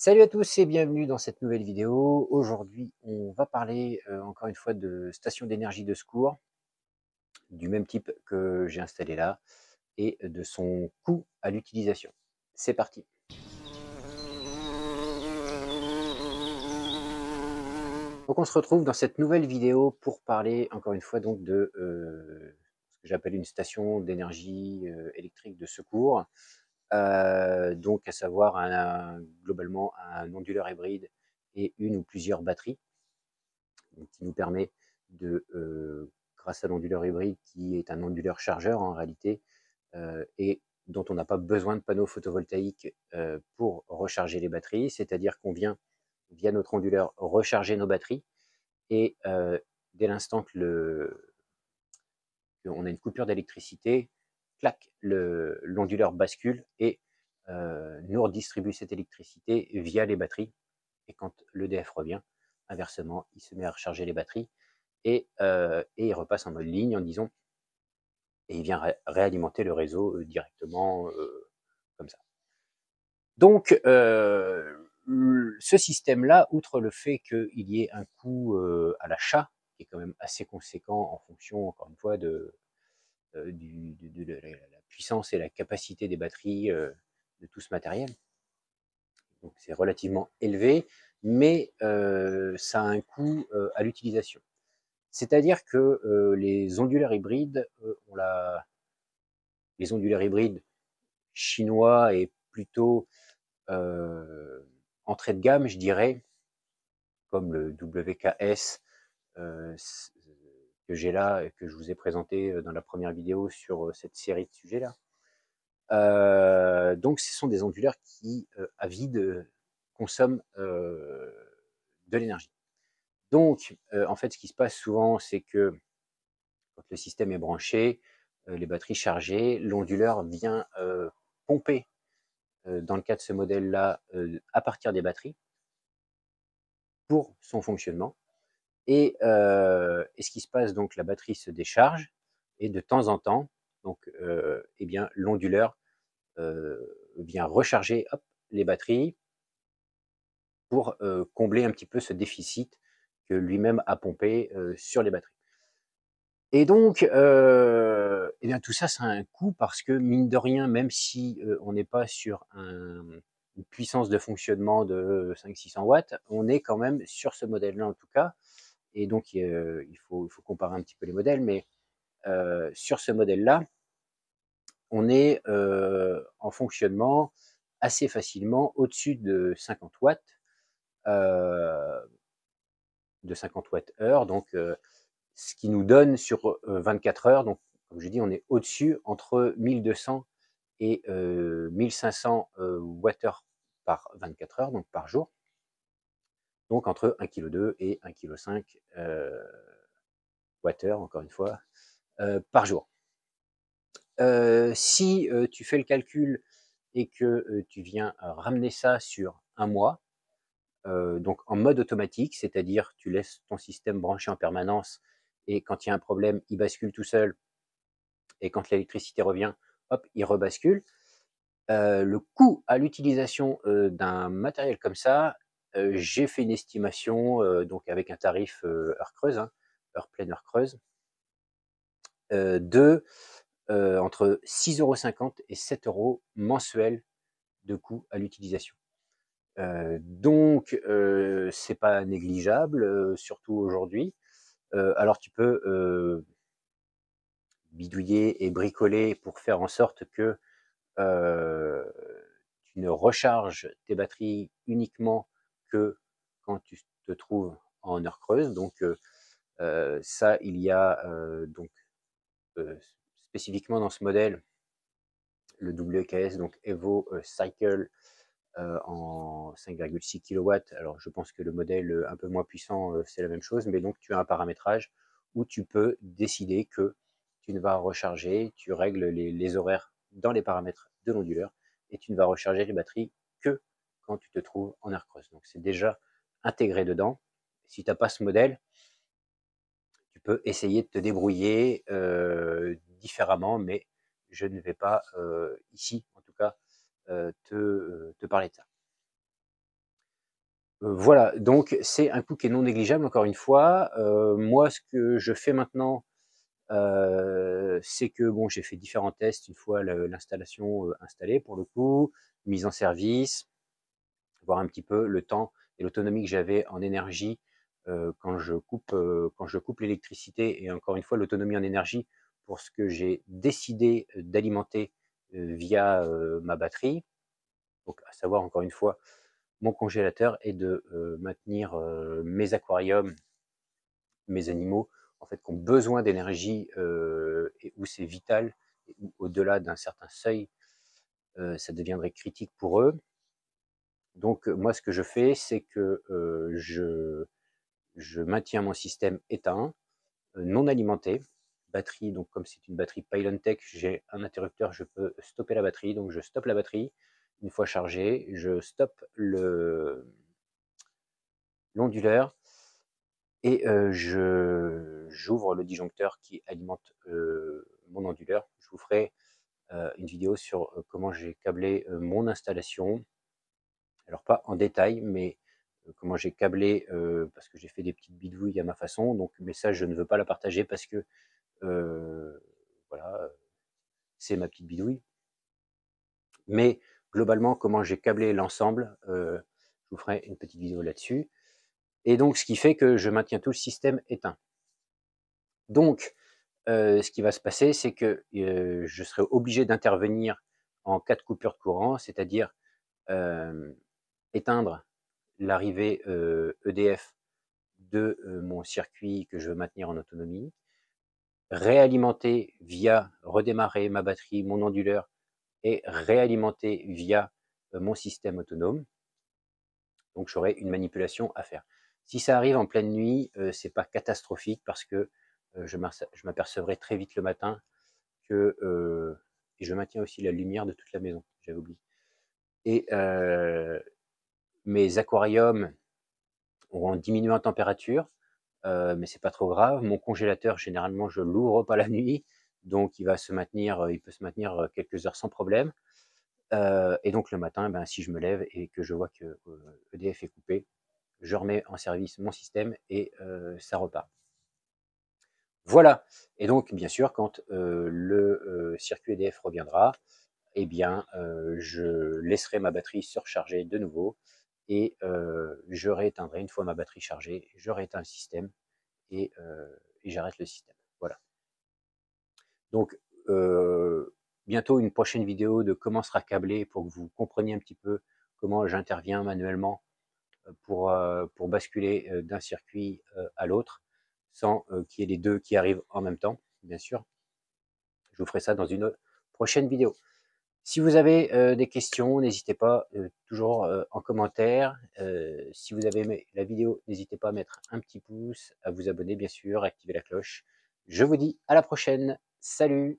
Salut à tous et bienvenue dans cette nouvelle vidéo. Aujourd'hui, on va parler encore une fois de station d'énergie de secours, du même type que j'ai installé là, et de son coût à l'utilisation. C'est parti. Donc on se retrouve dans cette nouvelle vidéo pour parler encore une fois donc de ce que j'appelle une station d'énergie électrique de secours. Donc à savoir globalement un onduleur hybride et une ou plusieurs batteries, donc qui nous permet de, grâce à l'onduleur hybride qui est un onduleur chargeur en réalité, et dont on n'a pas besoin de panneaux photovoltaïques pour recharger les batteries, c'est-à-dire qu'on vient via notre onduleur recharger nos batteries et dès l'instant qu'on a une coupure d'électricité, clac, l'onduleur bascule et nous redistribue cette électricité via les batteries. Et quand l'EDF revient, inversement, il se met à recharger les batteries et il repasse en mode ligne en disant, et il vient réalimenter le réseau directement comme ça. Donc, ce système-là, outre le fait qu'il y ait un coût à l'achat, qui est quand même assez conséquent en fonction, encore une fois, de la puissance et la capacité des batteries de tout ce matériel. Donc, c'est relativement élevé, mais ça a un coût à l'utilisation. C'est-à-dire que les onduleurs hybrides, les onduleurs hybrides chinois et plutôt entrée de gamme, je dirais, comme le WKS que j'ai là et que je vous ai présenté dans la première vidéo sur cette série de sujets-là. Donc, ce sont des onduleurs qui, à vide, consomment de l'énergie. Donc, en fait, ce qui se passe souvent, c'est que quand le système est branché, les batteries chargées, l'onduleur vient pomper, dans le cas de ce modèle-là, à partir des batteries, pour son fonctionnement. Et ce qui se passe, donc la batterie se décharge, et de temps en temps, donc, eh bien, l'onduleur vient recharger les batteries pour combler un petit peu ce déficit que lui-même a pompé sur les batteries. Et donc, eh bien, tout ça, ça a un coût parce que, mine de rien, même si on n'est pas sur une puissance de fonctionnement de 500-600 watts, on est quand même sur ce modèle-là en tout cas. Et donc, il faut comparer un petit peu les modèles, mais sur ce modèle-là, on est en fonctionnement assez facilement au-dessus de 50 watts, euh, de 50 watts-heure. Donc, ce qui nous donne sur 24 heures, donc comme je dis, on est au-dessus entre 1200 et 1500 watts-heure par 24 heures, donc par jour. Donc entre 1,2 kg et 1,5 kg watts-heure, encore une fois, par jour. Si tu fais le calcul et que tu viens ramener ça sur un mois, donc en mode automatique, c'est-à-dire tu laisses ton système branché en permanence et quand il y a un problème, il bascule tout seul et quand l'électricité revient, hop, il rebascule. Le coût à l'utilisation d'un matériel comme ça, j'ai fait une estimation donc avec un tarif heure creuse, hein, heure pleine, heure creuse, de entre 6,50 € et 7 € mensuels de coût à l'utilisation. Donc, c'est pas négligeable, surtout aujourd'hui. Alors tu peux bidouiller et bricoler pour faire en sorte que euh, tu ne recharges tes batteries uniquement que quand tu te trouves en heure creuse. Donc ça, il y a donc spécifiquement dans ce modèle le WKS, donc Evo Cycle en 5,6 kW. Alors je pense que le modèle un peu moins puissant, c'est la même chose, mais donc tu as un paramétrage où tu peux décider que tu ne vas recharger, tu règles les horaires dans les paramètres de l'onduleur, et tu ne vas recharger les batteries que quand tu te trouves en heure creuse. Donc c'est déjà intégré dedans. Si tu n'as pas ce modèle, tu peux essayer de te débrouiller différemment, mais je ne vais pas ici, en tout cas, te parler de ça. Voilà, donc c'est un coût qui est non négligeable encore une fois. Moi, ce que je fais maintenant, c'est que bon, j'ai fait différents tests une fois l'installation, installée pour le coup, mise en service, voir un petit peu le temps et l'autonomie que j'avais en énergie, quand je coupe l'électricité et encore une fois l'autonomie en énergie pour ce que j'ai décidé, d'alimenter, via, ma batterie. Donc à savoir encore une fois mon congélateur et de maintenir mes aquariums, mes animaux, en fait, qui ont besoin d'énergie et où c'est vital, et où au-delà d'un certain seuil, ça deviendrait critique pour eux. Donc moi, ce que je fais, c'est que je maintiens mon système éteint, non alimenté, batterie, donc comme c'est une batterie Pylontech, j'ai un interrupteur, je peux stopper la batterie, donc je stoppe la batterie. Une fois chargée, je stoppe l'onduleur et j'ouvre le disjoncteur qui alimente mon onduleur. Je vous ferai une vidéo sur comment j'ai câblé mon installation. Alors pas en détail, mais comment j'ai câblé, parce que j'ai fait des petites bidouilles à ma façon. Donc, mais ça, je ne veux pas la partager parce que voilà, c'est ma petite bidouille. Mais globalement, comment j'ai câblé l'ensemble, je vous ferai une petite vidéo là-dessus. Et donc, ce qui fait que je maintiens tout le système éteint. Donc, ce qui va se passer, c'est que je serai obligé d'intervenir en cas de coupure de courant, c'est-à-dire éteindre l'arrivée EDF de mon circuit que je veux maintenir en autonomie, réalimenter via redémarrer ma batterie, mon onduleur, et réalimenter via mon système autonome. Donc j'aurai une manipulation à faire. Si ça arrive en pleine nuit, c'est pas catastrophique parce que je m'apercevrai très vite le matin que et je maintiens aussi la lumière de toute la maison, j'avais oublié. Et mes aquariums auront diminué en température, mais c'est pas trop grave. Mon congélateur, généralement, je l'ouvre pas la nuit, donc il peut se maintenir quelques heures sans problème. Et donc le matin, ben, si je me lève et que je vois que EDF est coupé, je remets en service mon système et ça repart. Voilà. Et donc, bien sûr, quand le circuit EDF reviendra, eh bien, je laisserai ma batterie surcharger de nouveau et je rééteindrai une fois ma batterie chargée, je rééteins le système et j'arrête le système. Voilà. Donc, bientôt une prochaine vidéo de comment sera câblé pour que vous compreniez un petit peu comment j'interviens manuellement pour basculer d'un circuit à l'autre sans qu'il y ait les deux qui arrivent en même temps, bien sûr. Je vous ferai ça dans une prochaine vidéo. Si vous avez des questions, n'hésitez pas toujours en commentaire. Si vous avez aimé la vidéo, n'hésitez pas à mettre un petit pouce, à vous abonner bien sûr, à activer la cloche. Je vous dis à la prochaine. Salut!